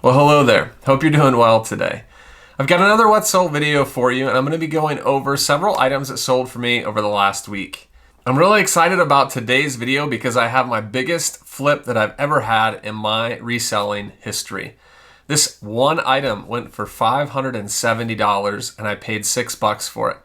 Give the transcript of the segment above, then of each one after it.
Well, hello there. Hope you're doing well today. I've got another What Sold video for you, and I'm going to be going over several items that sold for me over the last week. I'm really excited about today's video because I have my biggest flip that I've ever had in my reselling history. This one item went for $570 and I paid $6 for it.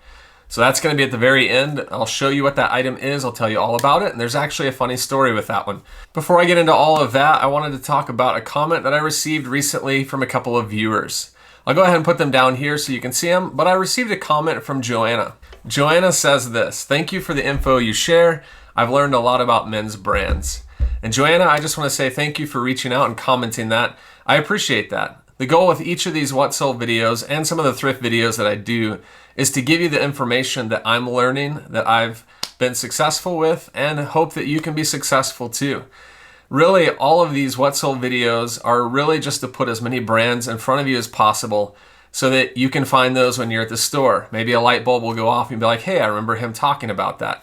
So that's going to be at the very end. I'll show you what that item is. I'll tell you all about it. And there's actually a funny story with that one. Before I get into all of that, I wanted to talk about a comment that I received recently from a couple of viewers. I'll go ahead and put them down here so you can see them, but I received a comment from Joanna. Joanna says this: "Thank you for the info you share. I've learned a lot about men's brands." And Joanna, I just want to say thank you for reaching out and commenting that. I appreciate that. The goal with each of these What Sold videos and some of the thrift videos that I do is to give you the information that I'm learning, that I've been successful with, and hope that you can be successful too. Really, all of these What Sold videos are really just to put as many brands in front of you as possible so that you can find those when you're at the store. Maybe a light bulb will go off and be like, hey, I remember him talking about that.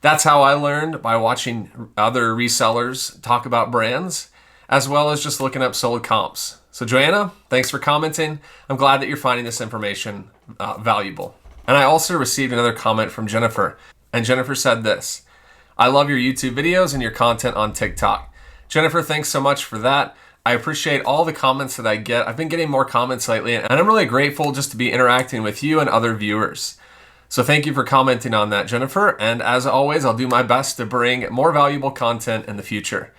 That's how I learned, by watching other resellers talk about brands, as well as just looking up sold comps. So Joanna, thanks for commenting. I'm glad that you're finding this information valuable. And I also received another comment from Jennifer. And Jennifer said this: "I love your YouTube videos and your content on TikTok." Jennifer, thanks so much for that. I appreciate all the comments that I get. I've been getting more comments lately, and I'm really grateful just to be interacting with you and other viewers. So thank you for commenting on that, Jennifer. And as always, I'll do my best to bring more valuable content in the future.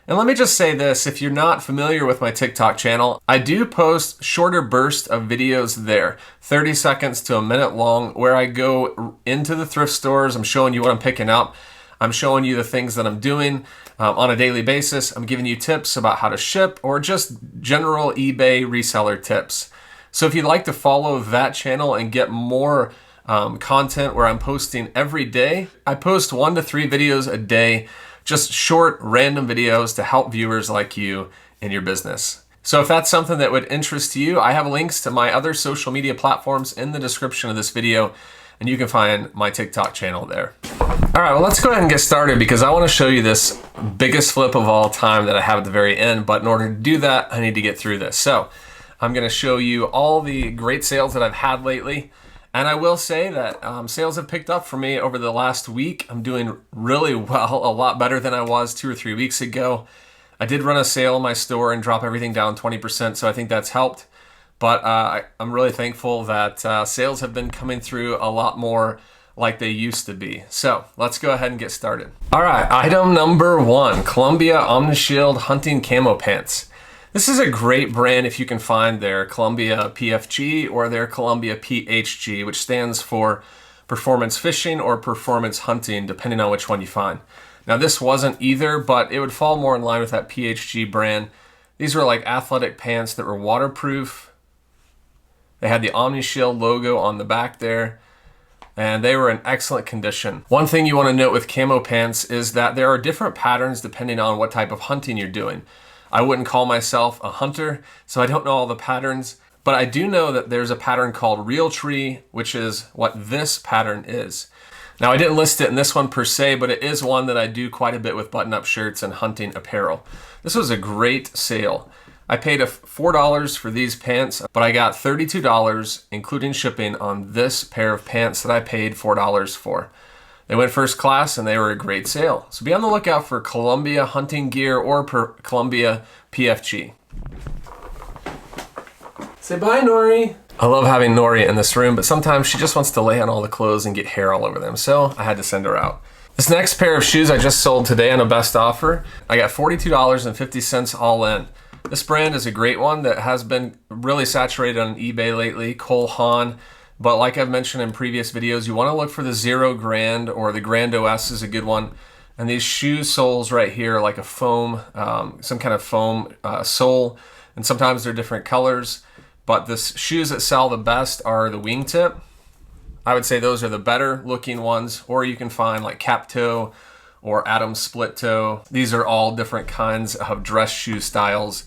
And let me just say this: if you're not familiar with my TikTok channel, I do post shorter bursts of videos there, 30 seconds to a minute long, where I go into the thrift stores. I'm showing you what I'm picking up. I'm showing you the things that I'm doing on a daily basis. I'm giving you tips about how to ship or just general eBay reseller tips. So if you'd like to follow that channel and get more content where I'm posting every day, I post 1 to 3 videos a day, just short, random videos to help viewers like you in your business. So if that's something that would interest you, I have links to my other social media platforms in the description of this video, and you can find my TikTok channel there. All right, well, let's go ahead and get started because I want to show you this biggest flip of all time that I have at the very end. But in order to do that, I need to get through this. So I'm going to show you all the great sales that I've had lately. And I will say that sales have picked up for me over the last week. I'm doing really well, a lot better than I was 2 or 3 weeks ago. I did run a sale in my store and drop everything down 20%, so I think that's helped. But I'm really thankful that sales have been coming through a lot more like they used to be. So let's go ahead and get started. All right, item number 1, Columbia Omnishield Hunting Camo Pants. This is a great brand if you can find their Columbia PFG or their Columbia PHG, which stands for Performance Fishing or Performance Hunting, depending on which one you find. Now this wasn't either, but it would fall more in line with that PHG brand. These were like athletic pants that were waterproof. They had the Omnishield logo on the back there, and they were in excellent condition. One thing you want to note with camo pants is that there are different patterns depending on what type of hunting you're doing. I wouldn't call myself a hunter, so I don't know all the patterns, but I do know that there's a pattern called Real Tree, which is what this pattern is. Now, I didn't list it in this one per se, but it is one that I do quite a bit with button-up shirts and hunting apparel. This was a great sale. I paid $4 for these pants, but I got $32, including shipping, on this pair of pants that I paid $4 for. They went first class and they were a great sale. So be on the lookout for Columbia hunting gear or Columbia PFG. Say bye, Nori. I love having Nori in this room, but sometimes she just wants to lay on all the clothes and get hair all over them, so I had to send her out. This next pair of shoes I just sold today on a best offer. I got $42.50 all in. This brand is a great one that has been really saturated on eBay lately, Cole Haan. But like I've mentioned in previous videos, you want to look for the Zero Grand, or the Grand OS is a good one. And these shoe soles right here are like a foam, some kind of foam sole. And sometimes they're different colors. But the shoes that sell the best are the wingtip. I would say those are the better looking ones. Or you can find like cap toe or Adams split toe. These are all different kinds of dress shoe styles.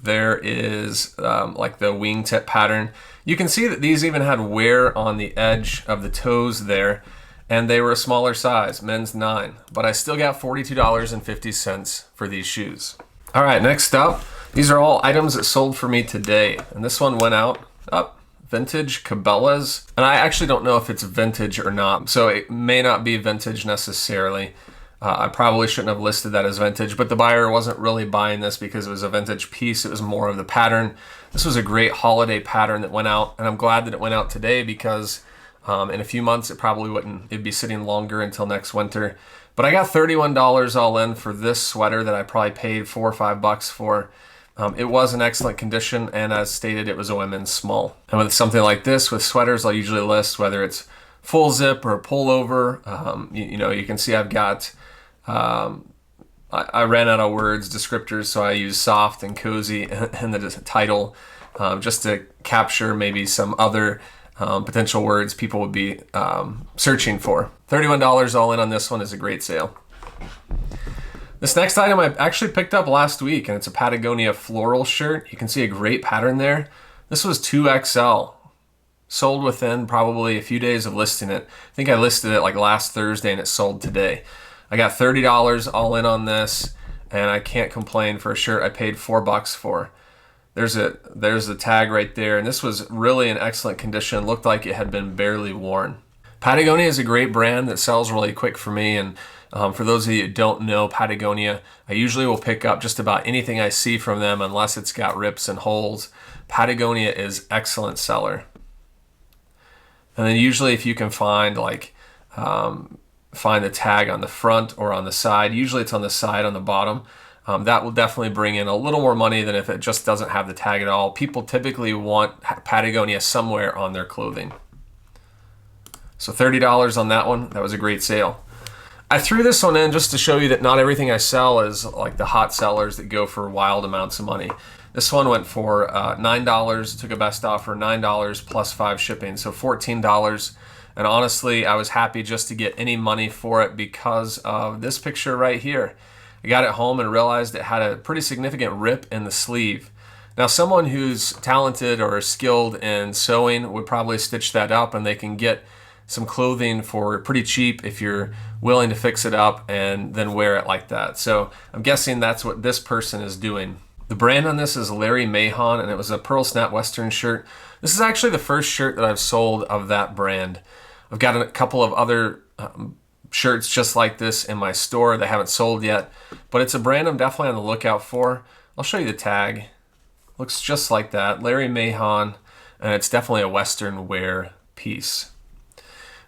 There is like the wingtip pattern. You can see that these even had wear on the edge of the toes there, and they were a smaller size, men's 9. But I still got $42.50 for these shoes. All right, next up, These are all items that sold for me today, and this one went out up. Vintage Cabela's, and I actually don't know if it's vintage or not, so it may not be vintage necessarily. I probably shouldn't have listed that as vintage, but the buyer wasn't really buying this because it was a vintage piece. It was more of the pattern. This was a great holiday pattern that went out, and I'm glad that it went out today because in a few months it probably wouldn't. It'd be sitting longer until next winter. But I got $31 all in for this sweater that I probably paid $4 or $5 for. It was in excellent condition, and as stated, it was a women's small. And with something like this, with sweaters, I'll usually list whether it's full zip or pullover. You can see I've got, I ran out of words, descriptors, so I used soft and cozy in the title just to capture maybe some other potential words people would be searching for. $31 all in on this one is a great sale. This next item I actually picked up last week, and it's a Patagonia floral shirt. You can see a great pattern there. This was 2XL. Sold within probably a few days of listing it. I think I listed it like last Thursday and it sold today. I got $30 all in on this, and I can't complain for a shirt I paid $4 for. There's the tag right there, and this was really in excellent condition. Looked like it had been barely worn. Patagonia is a great brand that sells really quick for me, and for those of you who don't know Patagonia, I usually will pick up just about anything I see from them unless it's got rips and holes. Patagonia is excellent seller. And then usually if you can find find the tag on the front or on the side, usually it's on the side on the bottom, that will definitely bring in a little more money than if it just doesn't have the tag at all. People typically want Patagonia somewhere on their clothing. So $30 on that one. That was a great sale. I threw this one in just to show you that not everything I sell is like the hot sellers that go for wild amounts of money. This one went for $9, took a best offer, $9 plus 5 shipping, so $14. And honestly, I was happy just to get any money for it because of this picture right here. I got it home and realized it had a pretty significant rip in the sleeve. Now, someone who's talented or skilled in sewing would probably stitch that up, and they can get some clothing for pretty cheap if you're willing to fix it up and then wear it like that. So I'm guessing that's what this person is doing. The brand on this is Larry Mahon, and it was a pearl snap western shirt. This is actually the first shirt that I've sold of that brand. I've got a couple of other shirts just like this in my store that haven't sold yet, but it's a brand I'm definitely on the lookout for. I'll show you the tag. Looks just like that, Larry Mahon, and it's definitely a western wear piece.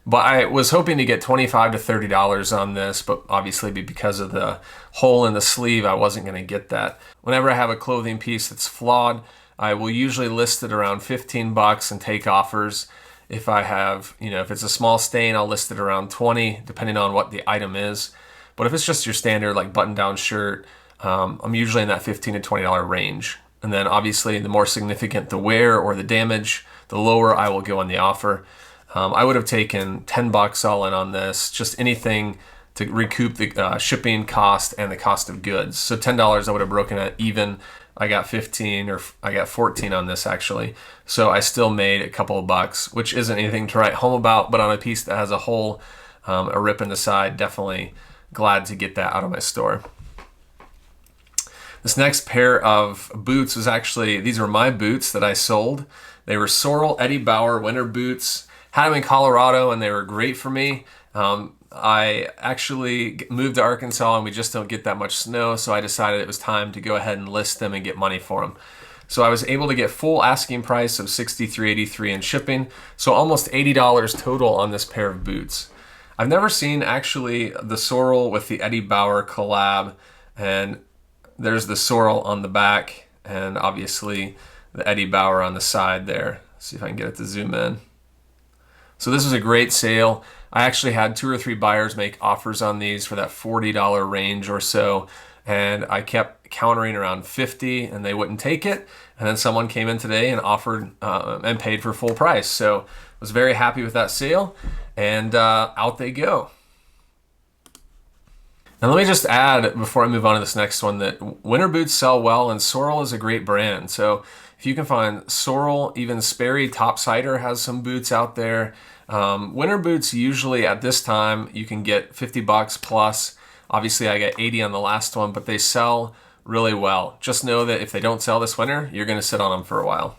But I was hoping to get $25 to $30 on this, but obviously because of the hole in the sleeve, I wasn't going to get that. Whenever I have a clothing piece that's flawed, I will usually list it around $15 and take offers. If I have, if it's a small stain, I'll list it around $20, depending on what the item is. But if it's just your standard like button-down shirt, I'm usually in that $15 to $20 range. And then obviously the more significant the wear or the damage, the lower I will go on the offer. I would have taken $10 all in on this, just anything to recoup the shipping cost and the cost of goods. So $10 I would have broken it even. I got 15 or I got 14 on this actually. So I still made a couple of bucks, which isn't anything to write home about, but on a piece that has a hole, a rip in the side, definitely glad to get that out of my store. This next pair of boots was actually, these were my boots that I sold. They were Sorel Eddie Bauer winter boots. Had them in Colorado and they were great for me. I actually moved to Arkansas and we just don't get that much snow, so I decided it was time to go ahead and list them and get money for them. So I was able to get full asking price of $63.83 in shipping, so almost $80 total on this pair of boots. I've never seen actually the Sorel with the Eddie Bauer collab, and there's the Sorel on the back and obviously the Eddie Bauer on the side there. Let's see if I can get it to zoom in. So this was a great sale. I actually had 2 or 3 buyers make offers on these for that $40 range or so, and I kept countering around $50 and they wouldn't take it. And then someone came in today and offered and paid for full price. So I was very happy with that sale, and out they go. Now let me just add, before I move on to this next one, that winter boots sell well and Sorel is a great brand. So if you can find Sorel, even Sperry Topsider has some boots out there. Winter boots usually at this time you can get $50 plus. Obviously I got 80 on the last one, but they sell really well. Just know that if they don't sell this winter, you're going to sit on them for a while.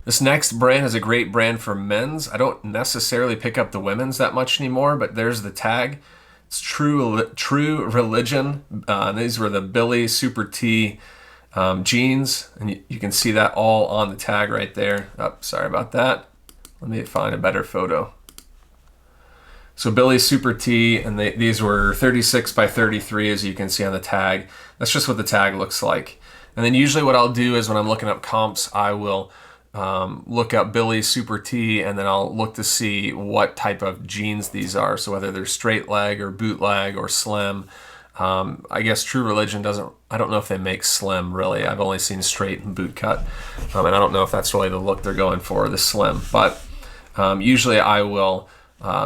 This next brand is a great brand for men's. I don't necessarily pick up the women's that much anymore, but there's the tag. It's True Religion. These were the Billy Super T jeans, and you can see that all on the tag right there. Oh, sorry about that. Let me find a better photo. So Billy Super T, and these were 36 by 33, as you can see on the tag. That's just what the tag looks like. And then usually what I'll do is when I'm looking up comps, I will look up Billy Super T, and then I'll look to see what type of jeans these are. So whether they're straight leg or bootleg or slim. I guess True Religion I don't know if they make slim really. I've only seen straight and boot cut. And I don't know if that's really the look they're going for, the slim. But usually I will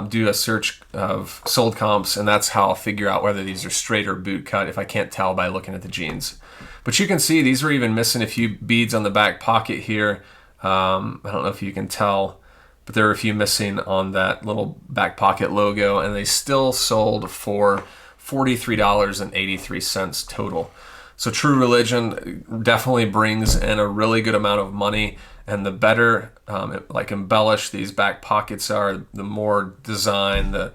do a search of sold comps, and that's how I'll figure out whether these are straight or boot cut if I can't tell by looking at the jeans. But you can see these were even missing a few beads on the back pocket here. I don't know if you can tell, but there were a few missing on that little back pocket logo, and they still sold for $43.83 total. So True Religion definitely brings in a really good amount of money, and the better like embellished these back pockets are, the more design, the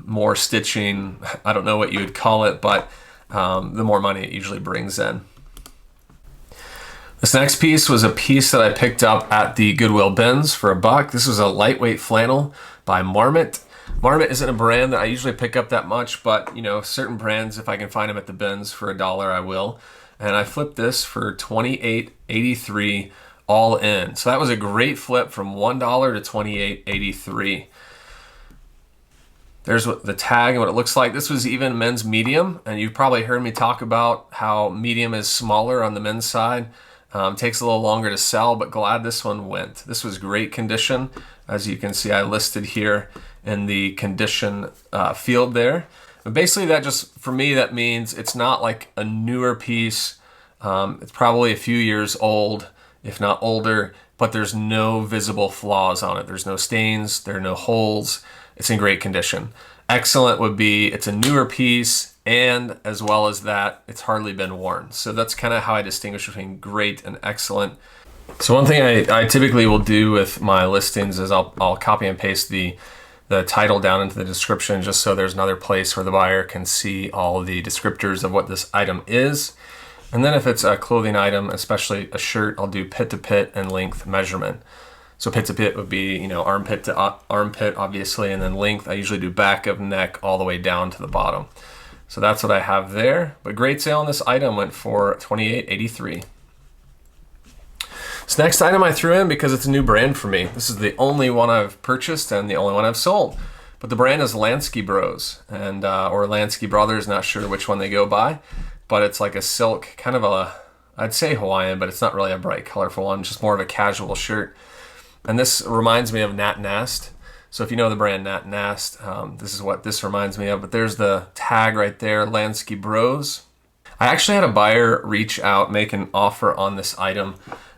more stitching, I don't know what you would call it, but the more money it usually brings in. This next piece was a piece that I picked up at the Goodwill bins for $1. This was a lightweight flannel by Marmot. Marmot isn't a brand that I usually pick up that much, but you know, certain brands, if I can find them at the bins for $1, I will. And I flipped this for $28.83 all in. So that was a great flip from $1 to $28.83. There's what the tag and what it looks like. This was even men's medium, and you've probably heard me talk about how medium is smaller on the men's side. Takes a little longer to sell, but glad this one went. This was great condition. As you can see, I listed here in the condition field there. But basically that just, for me, that means it's not like a newer piece. It's probably a few years old, if not older, but there's no visible flaws on it. There's no stains, there are no holes. It's in great condition. Excellent would be it's a newer piece, and as well as that, it's hardly been worn. So that's kind of how I distinguish between great and excellent. So one thing I typically will do with my listings is I'll copy and paste the title down into the description, just so there's another place where the buyer can see all the descriptors of what this item is. And then if it's a clothing item, especially a shirt, I'll do pit to pit and length measurement. So pit to pit would be, you know, armpit to armpit, obviously, and then length, I usually do back of neck all the way down to the bottom. So that's what I have there. But great sale on this item, went for $28.83. This next item I threw in because it's a new brand for me. This is the only one I've purchased and the only one I've sold. But the brand is Lansky Bros, and or Lansky Brothers, not sure which one they go by. But it's like a silk, kind of a, I'd say Hawaiian, but it's not really a bright colorful one, just more of a casual shirt. And this reminds me of Nat Nast. So if you know the brand Nat Nast, this is what this reminds me of. But there's the tag right there, Lansky Bros. I actually had a buyer reach out, make an offer on this item,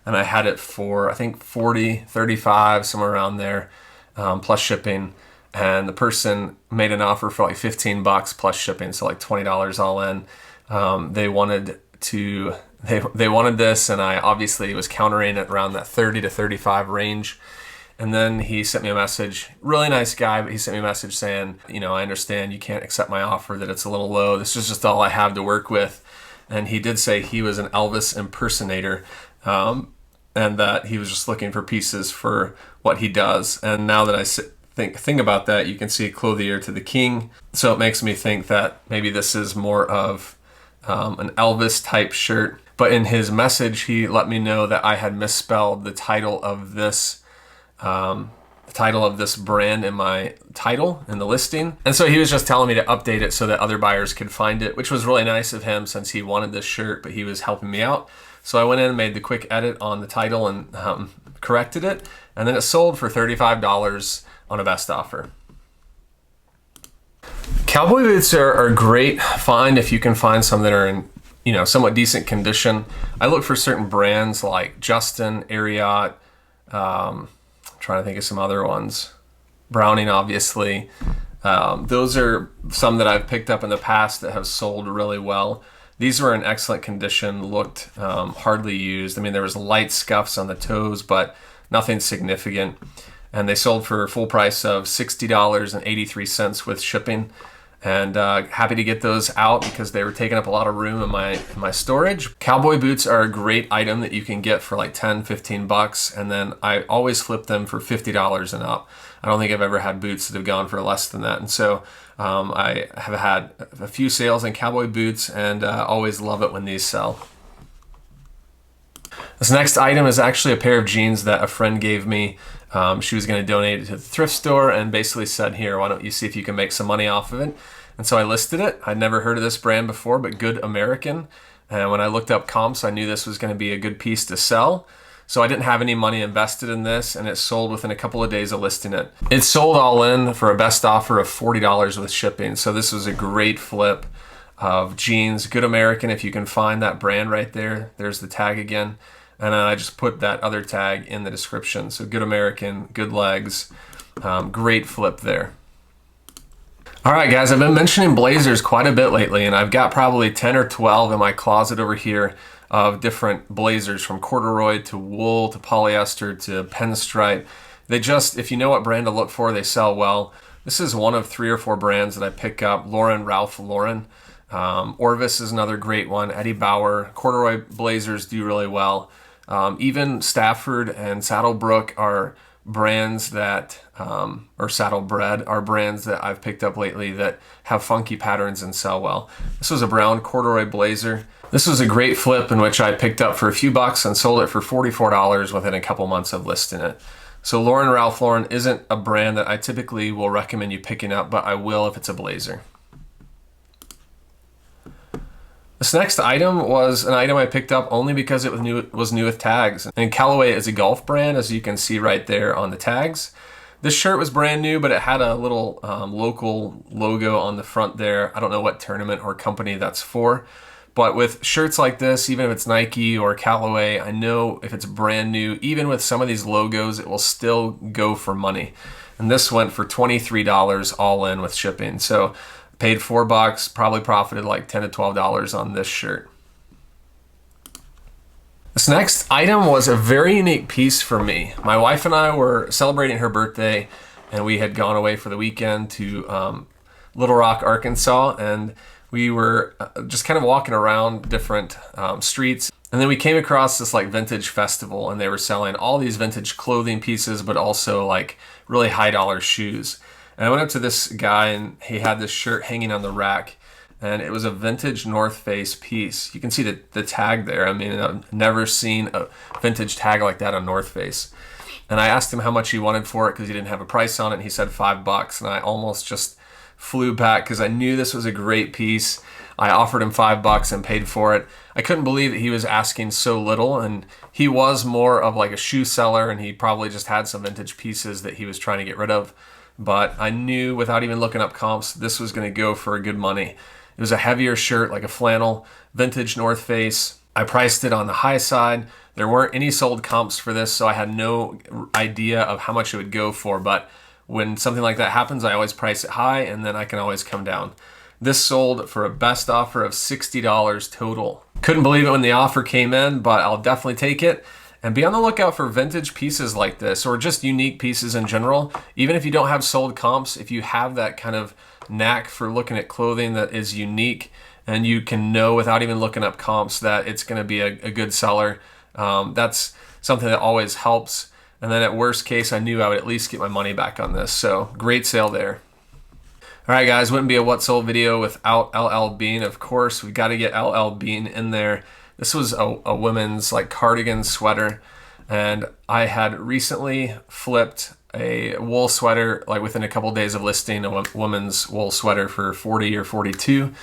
and I had it for, I think, $40, $35, somewhere around there, plus shipping. And the person made an offer for like $15 plus shipping, so like $20 all in. They wanted to, they wanted this, and I obviously was countering it around that 30 to 35 range. And then he sent me a message, really nice guy, but he sent me a message saying, you know, I understand you can't accept my offer, that it's a little low. This is just all I have to work with. And he did say he was an Elvis impersonator, and that he was just looking for pieces for what he does. And now that I think about that, you can see clothier to the king. So it makes me think that maybe this is more of an Elvis type shirt. But in his message, he let me know that I had misspelled the title of this brand in my title in the listing. And so he was just telling me to update it so that other buyers could find it, which was really nice of him since he wanted this shirt, but he was helping me out. So I went in and made the quick edit on the title and corrected it. And then it sold for $35 on a best offer. Cowboy boots are a great find if you can find some that are in, you know, somewhat decent condition. I look for certain brands like Justin, Ariat, trying to think of some other ones. Browning, obviously. Those are some that I've picked up in the past that have sold really well. These were in excellent condition, looked hardly used. I mean, there was light scuffs on the toes, but nothing significant. And they sold for a full price of $60.83 with shipping. And happy to get those out because they were taking up a lot of room in my storage. Cowboy boots are a great item that you can get for like 10, 15 bucks. And then I always flip them for $50 and up. I don't think I've ever had boots that have gone for less than that. And so I have had a few sales in cowboy boots and always love it when these sell. This next item is actually a pair of jeans that a friend gave me. She was going to donate it to the thrift store and basically said, here, why don't you see if you can make some money off of it? And so I listed it. I'd never heard of this brand before, but Good American. And when I looked up comps, I knew this was going to be a good piece to sell. So I didn't have any money invested in this, and it sold within a couple of days of listing it. It sold all in for a best offer of $40 with shipping. So this was a great flip of jeans. Good American, if you can find that brand right there. There's the tag again. And then I just put that other tag in the description. So Good American, good legs, great flip there. All right, guys, I've been mentioning blazers quite a bit lately, and I've got probably 10 or 12 in my closet over here of different blazers, from corduroy to wool to polyester to pinstripe. They just, if you know what brand to look for, they sell well. This is one of 3 or 4 brands that I pick up. Ralph Lauren. Orvis is another great one. Eddie Bauer. Corduroy blazers do really well. Even Stafford and Saddlebrook are brands that, or Saddlebred are brands that I've picked up lately that have funky patterns and sell well. This was a brown corduroy blazer. This was a great flip in which I picked up for a few bucks and sold it for $44 within a couple months of listing it. So Ralph Lauren isn't a brand that I typically will recommend you picking up, but I will if it's a blazer. This next item was an item I picked up only because it was new with tags. And Callaway is a golf brand, as you can see right there on the tags. This shirt was brand new, but it had a little local logo on the front there. I don't know what tournament or company that's for. But with shirts like this, even if it's Nike or Callaway, I know if it's brand new, even with some of these logos, it will still go for money. And this went for $23 all in with shipping. So paid $4, probably profited like $10 to $12 on this shirt. This next item was a very unique piece for me. My wife and I were celebrating her birthday, and we had gone away for the weekend to Little Rock, Arkansas, and we were just kind of walking around different streets. And then we came across this like vintage festival, and they were selling all these vintage clothing pieces, but also like really high dollar shoes. And I went up to this guy, and he had this shirt hanging on the rack, and it was a vintage North Face piece. You can see the tag there. I mean, I've never seen a vintage tag like that on North Face. And I asked him how much he wanted for it because he didn't have a price on it, and he said $5. And I almost just flew back because I knew this was a great piece. I offered him $5 and paid for it. I couldn't believe that he was asking so little, and he was more of like a shoe seller, and he probably just had some vintage pieces that he was trying to get rid of. But I knew without even looking up comps, this was going to go for good money. It was a heavier shirt, like a flannel, vintage North Face. I priced it on the high side. There weren't any sold comps for this, so I had no idea of how much it would go for. But when something like that happens, I always price it high, and then I can always come down. This sold for a best offer of $60 total. Couldn't believe it when the offer came in, but I'll definitely take it. And be on the lookout for vintage pieces like this, or just unique pieces in general. Even if you don't have sold comps, if you have that kind of knack for looking at clothing that is unique, and you can know without even looking up comps that it's going to be a good seller, that's something that always helps. And then at worst case, I knew I would at least get my money back on this. So great sale there. All right, guys, wouldn't be a What Sold video without LL Bean. Of course, we got to get LL Bean in there. This was a women's like cardigan sweater, and I had recently flipped a wool sweater like within a couple days of listing a woman's wool sweater for 40 or 42.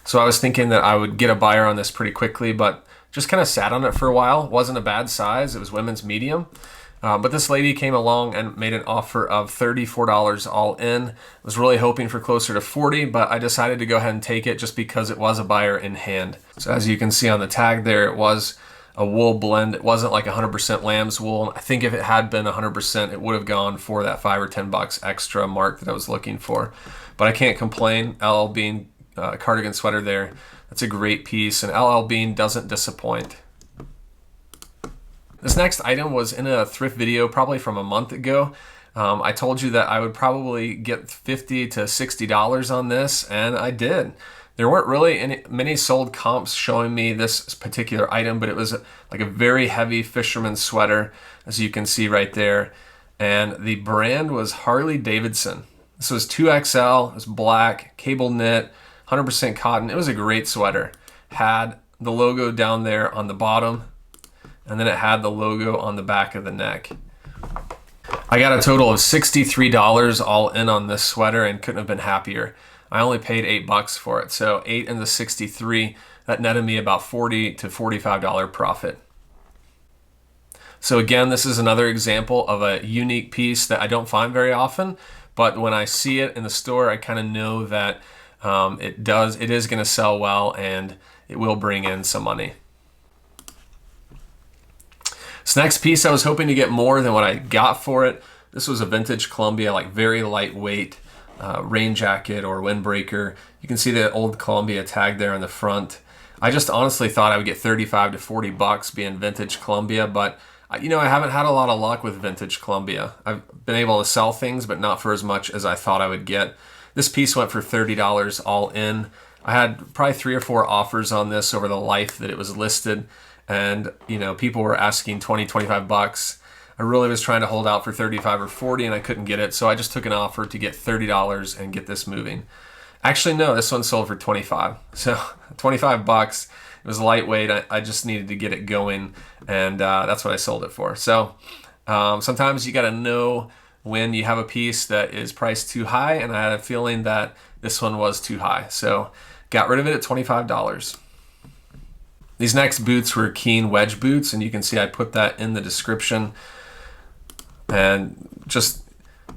So I was thinking that I would get a buyer on this pretty quickly, but just kind of sat on it for a while. It wasn't a bad size. It was women's medium. But this lady came along and made an offer of $34 all in. I was really hoping for closer to 40, but I decided to go ahead and take it just because it was a buyer in hand. So as you can see on the tag there, it was a wool blend. It wasn't like 100% lamb's wool. I think if it had been 100%, it would have gone for that $5 or $10 extra mark that I was looking for. But I can't complain. LL Bean cardigan sweater there. It's a great piece, and LL Bean doesn't disappoint. This next item was in a thrift video probably from a month ago. I told you that I would probably get $50 to $60 on this, and I did. There weren't really many sold comps showing me this particular item, but it was like a very heavy fisherman sweater, as you can see right there. And the brand was Harley Davidson. This was 2XL, it was black, cable knit, 100% cotton. It was a great sweater. Had the logo down there on the bottom, and then it had the logo on the back of the neck. I got a total of $63 all in on this sweater and couldn't have been happier. I only paid $8 for it, so 8 and the 63, that netted me about $40 to $45 profit. So again, this is another example of a unique piece that I don't find very often, but when I see it in the store, I kind of know that it is going to sell well and it will bring in some money. This next piece, I was hoping to get more than what I got for it. This was a vintage Columbia, like very lightweight rain jacket or windbreaker. You can see the old Columbia tag there in the front. I just honestly thought I would get 35 to 40 bucks being vintage Columbia, but you know, I haven't had a lot of luck with vintage Columbia. I've been able to sell things, but not for as much as I thought I would get. This piece went for $30 all in. I had probably 3 or 4 offers on this over the life that it was listed. And, you know, people were asking 20, 25 bucks. I really was trying to hold out for 35 or 40 and I couldn't get it. So I just took an offer to get $30 and get this moving. Actually, no, this one sold for 25. So 25 bucks. It was lightweight. I just needed to get it going. And that's what I sold it for. So sometimes you got to know when you have a piece that is priced too high. And I had a feeling that this one was too high. So got rid of it at $25. These next boots were Keen wedge boots, and you can see I put that in the description. And just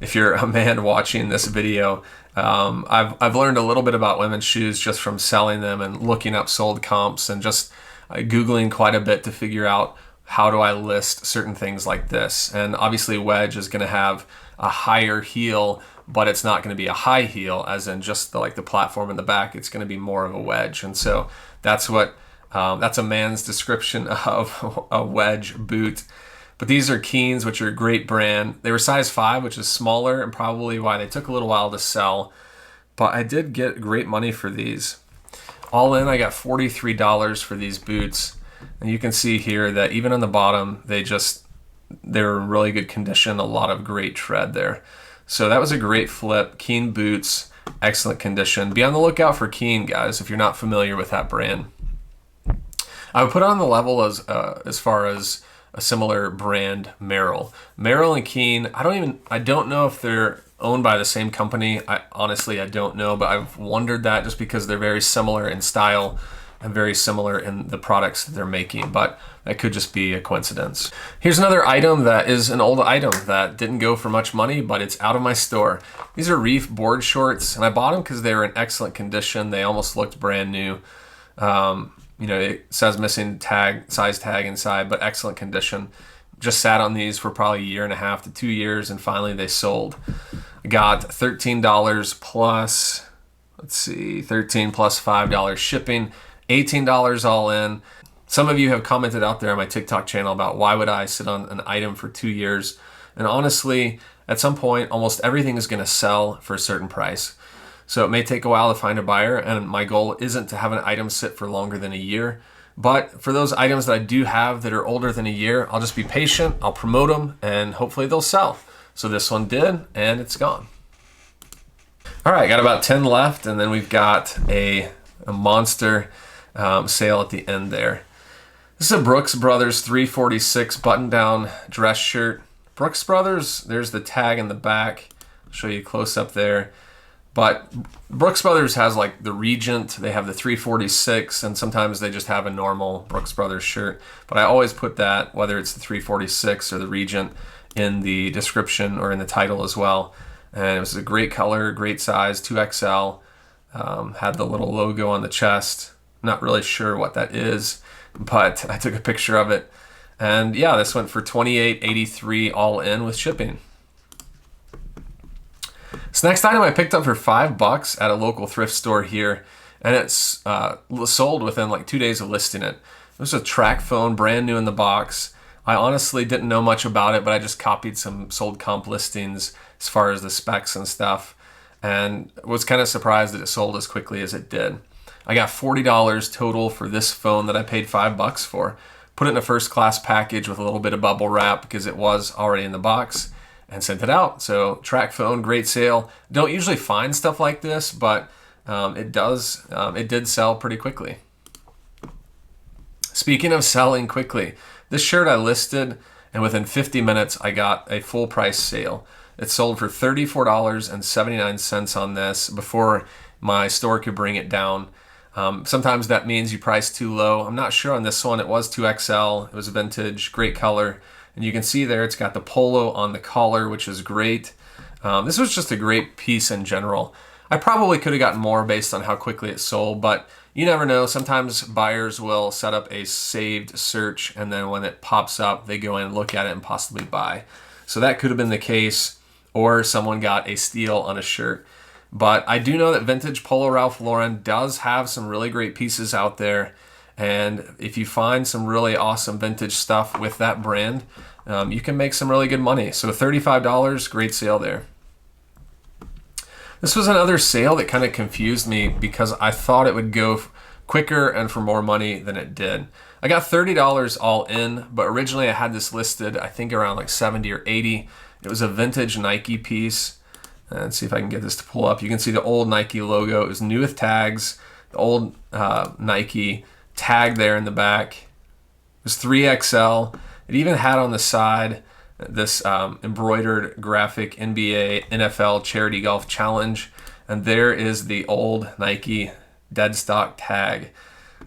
if you're a man watching this video, I've learned a little bit about women's shoes just from selling them and looking up sold comps and just Googling quite a bit to figure out how do I list certain things like this. And obviously wedge is going to have a higher heel, but it's not going to be a high heel as in just the platform in the back. It's going to be more of a wedge. And so that's a man's description of a wedge boot. But these are Keens, which are a great brand. They were size 5, which is smaller and probably why they took a little while to sell. But I did get great money for these. All in, I got $43 for these boots. And you can see here that even on the bottom, they're in really good condition. A lot of great tread there. So that was a great flip. Keen boots, excellent condition. Be on the lookout for Keen, guys, if you're not familiar with that brand. I would put on the level as far as a similar brand, Merrell. Merrell and Keen, I don't know if they're owned by the same company. Honestly, I don't know, but I've wondered that just because they're very similar in style and very similar in the products that they're making, but that could just be a coincidence. Here's another item that is an old item that didn't go for much money, but it's out of my store. These are Reef board shorts, and I bought them because they were in excellent condition. They almost looked brand new. You know, it says missing size tag inside, but excellent condition. Just sat on these for probably 1.5 to 2 years, and finally they sold. I got $13 plus, $13 plus $5 shipping, $18 all in. Some of you have commented out there on my TikTok channel about why would I sit on an item for 2 years? And honestly, at some point, almost everything is going to sell for a certain price. So it may take a while to find a buyer, and my goal isn't to have an item sit for longer than a year. But for those items that I do have that are older than a year, I'll just be patient, I'll promote them, and hopefully they'll sell. So this one did, and it's gone. All right, got about 10 left, and then we've got a monster sale at the end there. This is a Brooks Brothers 346 button-down dress shirt. Brooks Brothers, there's the tag in the back. I'll show you close up there. But Brooks Brothers has like the Regent, they have the 346, and sometimes they just have a normal Brooks Brothers shirt. But I always put that, whether it's the 346 or the Regent, in the description or in the title as well. And it was a great color, great size, 2XL. Had the little logo on the chest. Not really sure what that is, but I took a picture of it. And yeah, this went for $28.83 all in with shipping. This next item I picked up for $5 at a local thrift store here, and it's sold within like 2 days of listing it. It was a track phone, brand new in the box. I honestly didn't know much about it, but I just copied some sold comp listings as far as the specs and stuff, and was kind of surprised that it sold as quickly as it did. I got $40 total for this phone that I paid $5 for. Put it in a first class package with a little bit of bubble wrap because it was already in the box, and sent it out. So track phone, great sale. Don't usually find stuff like this, but it did sell pretty quickly. Speaking of selling quickly, this shirt I listed, and within 50 minutes I got a full price sale. It sold for $34.79 on this before my store could bring it down. Sometimes that means you price too low. I'm not sure on this one. It was 2XL. It was vintage, great color. And you can see there it's got the polo on the collar, which is great. This was just a great piece in general. I probably could have gotten more based on how quickly it sold, but you never know. Sometimes buyers will set up a saved search, and then when it pops up, they go in and look at it and possibly buy. So that could have been the case, or someone got a steal on a shirt. But I do know that vintage Polo Ralph Lauren does have some really great pieces out there. And if you find some really awesome vintage stuff with that brand, you can make some really good money. So $35, great sale there. This was another sale that kind of confused me because I thought it would go quicker and for more money than it did. I got $30 all in, but originally I had this listed, I think around like 70 or 80. It was a vintage Nike piece. Let's see if I can get this to pull up. You can see the old Nike logo. It was new with tags, the old Nike tag there in the back. It was 3XL. It even had on the side this embroidered graphic NBA NFL Charity Golf Challenge. And there is the old Nike dead stock tag.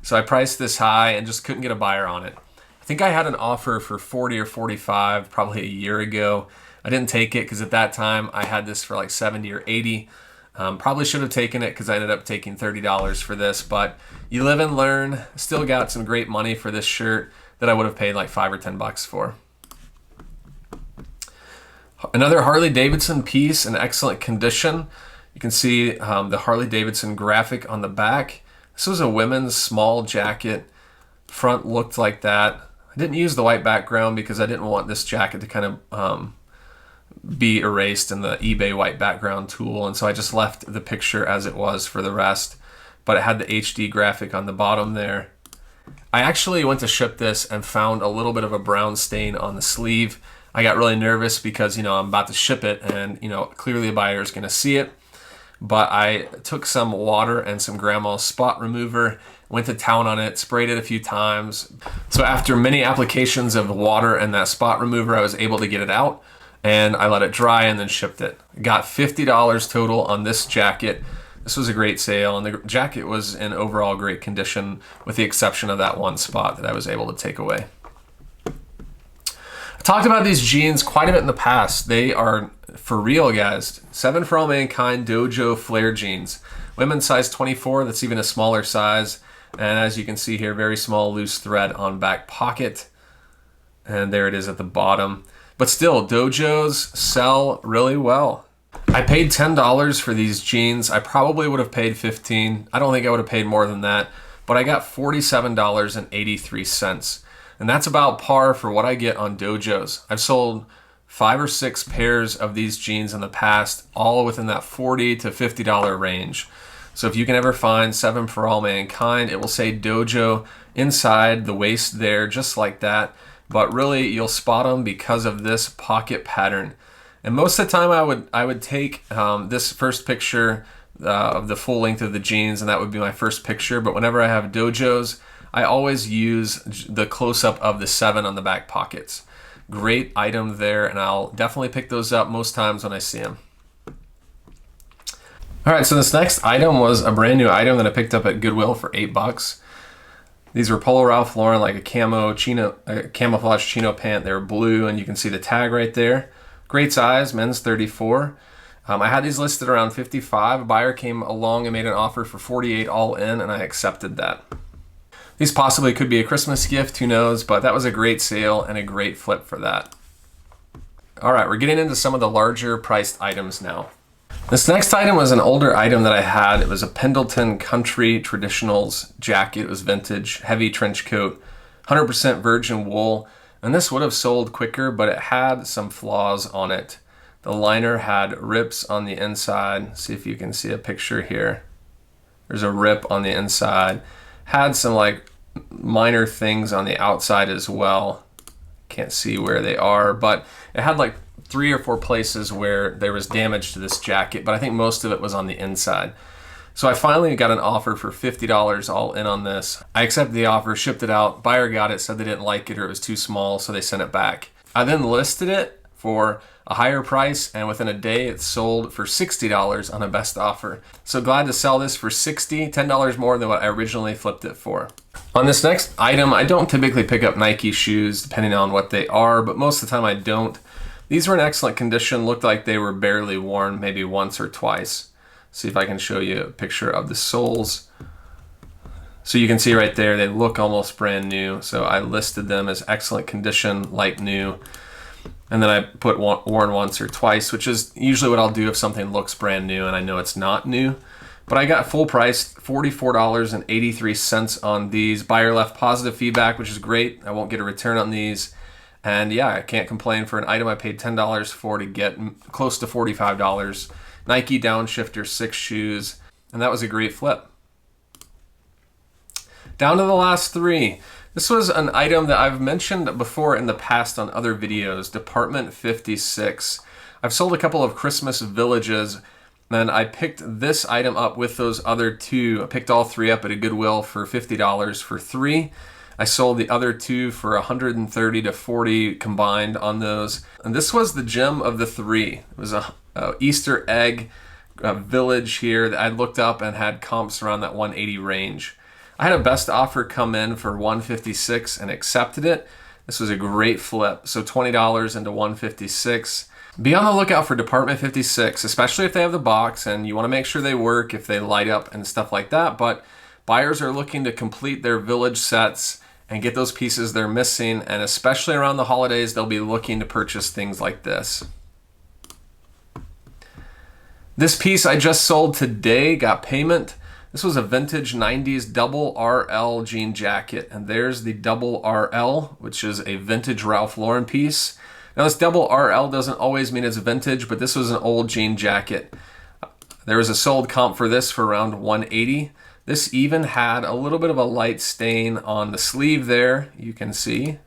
So I priced this high and just couldn't get a buyer on it. I think I had an offer for 40 or 45 probably a year ago. I didn't take it because at that time I had this for like 70 or 80. Probably should have taken it because I ended up taking $30 for this, but you live and learn. Still got some great money for this shirt that I would have paid like $5 or $10 for. Another Harley Davidson piece in excellent condition. You can see the Harley Davidson graphic on the back. This was a women's small jacket. Front looked like that. I didn't use the white background because I didn't want this jacket to kind of be erased in the eBay white background tool, and so I just left the picture as it was for the rest, but it had the HD graphic on the bottom there. I actually went to ship this and found a little bit of a brown stain on the sleeve. I got really nervous because, I'm about to ship it and, clearly a buyer is going to see it, but I took some water and some grandma's spot remover, went to town on it, sprayed it a few times. So after many applications of water and that spot remover, I was able to get it out. And I let it dry and then shipped it. Got $50 total on this jacket. This was a great sale, and the jacket was in overall great condition with the exception of that one spot that I was able to take away. I talked about these jeans quite a bit in the past. They are for real, guys. 7 for All Mankind Dojo flare jeans. Women's size 24, that's even a smaller size. And as you can see here, very small loose thread on back pocket. And there it is at the bottom. But still, dojos sell really well. I paid $10 for these jeans. I probably would have paid $15. I don't think I would have paid more than that, but I got $47.83. And that's about par for what I get on dojos. I've sold 5 or 6 pairs of these jeans in the past, all within that $40 to $50 range. So if you can ever find 7 for All Mankind, it will say dojo inside the waist there, just like that. But really, you'll spot them because of this pocket pattern. And most of the time, I would take this first picture of the full length of the jeans, and that would be my first picture. But whenever I have dojos, I always use the close-up of the 7 on the back pockets. Great item there, and I'll definitely pick those up most times when I see them. All right, so this next item was a brand new item that I picked up at Goodwill for $8. These were Polo Ralph Lauren, like a camouflage chino pant. They were blue, and you can see the tag right there. Great size, men's 34. I had these listed around 55. A buyer came along and made an offer for 48 all in, and I accepted that. These possibly could be a Christmas gift, who knows, but that was a great sale and a great flip for that. All right, we're getting into some of the larger priced items now. This next item was an older item that I had. It was a Pendleton Country Traditionals jacket. It was vintage, heavy trench coat, 100% virgin wool. And this would have sold quicker, but it had some flaws on it. The liner had rips on the inside. See if you can see a picture here. There's a rip on the inside. Had some like minor things on the outside as well. Can't see where they are, but it had like 3 or 4 places where there was damage to this jacket, but I think most of it was on the inside. So I finally got an offer for $50 all in on this. I accepted the offer, shipped it out. Buyer got it, said they didn't like it or it was too small, so they sent it back. I then listed it for a higher price, and within a day it sold for $60 on a best offer. So glad to sell this for $60, $10 more than what I originally flipped it for. On this next item, I don't typically pick up Nike shoes depending on what they are, but most of the time I don't. These were in excellent condition, looked like they were barely worn, maybe once or twice. See if I can show you a picture of the soles. So you can see right there, they look almost brand new. So I listed them as excellent condition, like new. And then I put worn once or twice, which is usually what I'll do if something looks brand new and I know it's not new. But I got full price, $44.83 on these. Buyer left positive feedback, which is great. I won't get a return on these. And yeah, I can't complain for an item I paid $10 for to get close to $45. Nike Downshifter 6 shoes, and that was a great flip. Down to the last 3. This was an item that I've mentioned before in the past on other videos, Department 56. I've sold a couple of Christmas villages, and I picked this item up with those other 2. I picked all 3 up at a Goodwill for $50 for 3. I sold the other 2 for $130 to $40 combined on those. And this was the gem of the 3. It was a Easter egg village here that I looked up and had comps around that 180 range. I had a best offer come in for $156 and accepted it. This was a great flip. So $20 into $156. Be on the lookout for Department 56, especially if they have the box and you want to make sure they work, if they light up and stuff like that. But buyers are looking to complete their village sets and get those pieces they're missing. And especially around the holidays, they'll be looking to purchase things like this. This piece I just sold today, got payment. This was a vintage 90s double RL jean jacket, and there's the double RL, which is a vintage Ralph Lauren piece. Now this double RL doesn't always mean it's vintage, but this was an old jean jacket. There was a sold comp for this for around $180. This even had a little bit of a light stain on the sleeve there, you can see.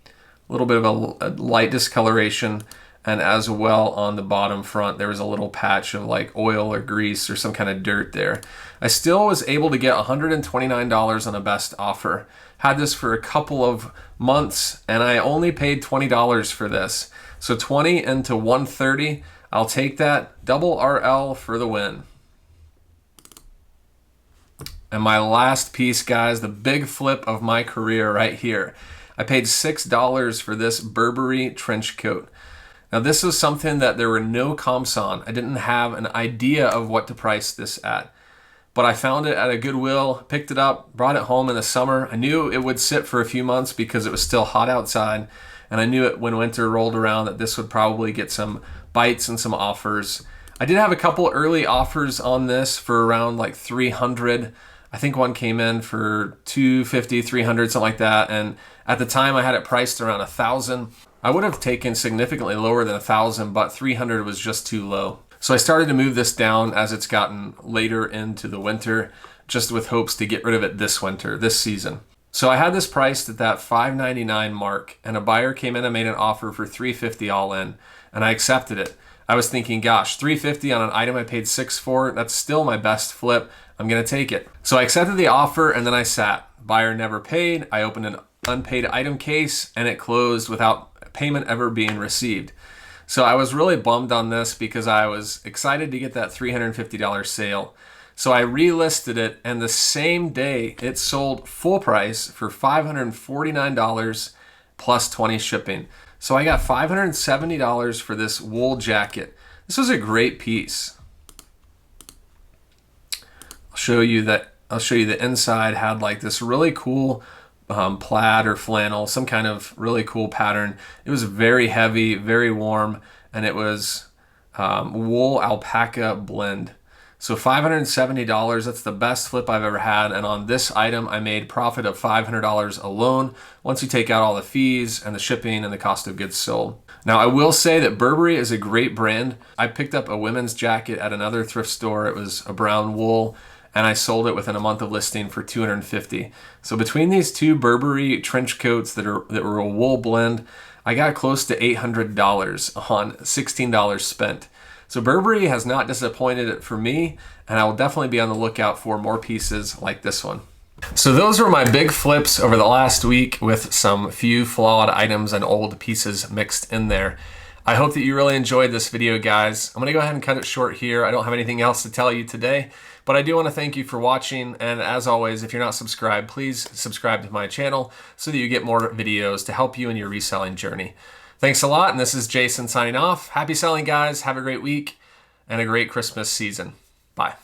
A little bit of a light discoloration. And as well on the bottom front, there was a little patch of like oil or grease or some kind of dirt there. I still was able to get $129 on a best offer. Had this for a couple of months and I only paid $20 for this. So 20 into 130, I'll take that. Double RL for the win. And my last piece, guys, the big flip of my career right here. I paid $6 for this Burberry trench coat. Now this was something that there were no comps on. I didn't have an idea of what to price this at. But I found it at a Goodwill, picked it up, brought it home in the summer. I knew it would sit for a few months because it was still hot outside. And I knew it when winter rolled around that this would probably get some bites and some offers. I did have a couple early offers on this for around like $300. I think one came in for $250, $300, something like that. And at the time I had it priced around $1,000. I would have taken significantly lower than $1,000, but $300 was just too low. So I started to move this down as it's gotten later into the winter, just with hopes to get rid of it this winter, this season. So I had this priced at that $599 mark, and a buyer came in and made an offer for $350 all in, and I accepted it. I was thinking, gosh, $350 on an item I paid $6 for, that's still my best flip. I'm gonna take it. So I accepted the offer and then I sat. Buyer never paid. I opened an unpaid item case and it closed without payment ever being received. So I was really bummed on this because I was excited to get that $350 sale. So I relisted it and the same day it sold full price for $549 plus 20 shipping. So I got $570 for this wool jacket. This was a great piece. I'll show you the inside had like this really cool plaid or flannel, some kind of really cool pattern. It was very heavy, very warm, and it was wool alpaca blend. So $570, that's the best flip I've ever had. And on this item, I made profit of $500 alone once you take out all the fees and the shipping and the cost of goods sold. Now, I will say that Burberry is a great brand. I picked up a women's jacket at another thrift store. It was a brown wool, and I sold it within a month of listing for $250. So between these two Burberry trench coats that were a wool blend, I got close to $800 on $16 spent. So Burberry has not disappointed for me, and I will definitely be on the lookout for more pieces like this one. So those were my big flips over the last week with some few flawed items and old pieces mixed in there. I hope that you really enjoyed this video, guys. I'm gonna go ahead and cut it short here. I don't have anything else to tell you today, but I do wanna thank you for watching. And as always, if you're not subscribed, please subscribe to my channel so that you get more videos to help you in your reselling journey. Thanks a lot, and this is Jason signing off. Happy selling, guys. Have a great week and a great Christmas season. Bye.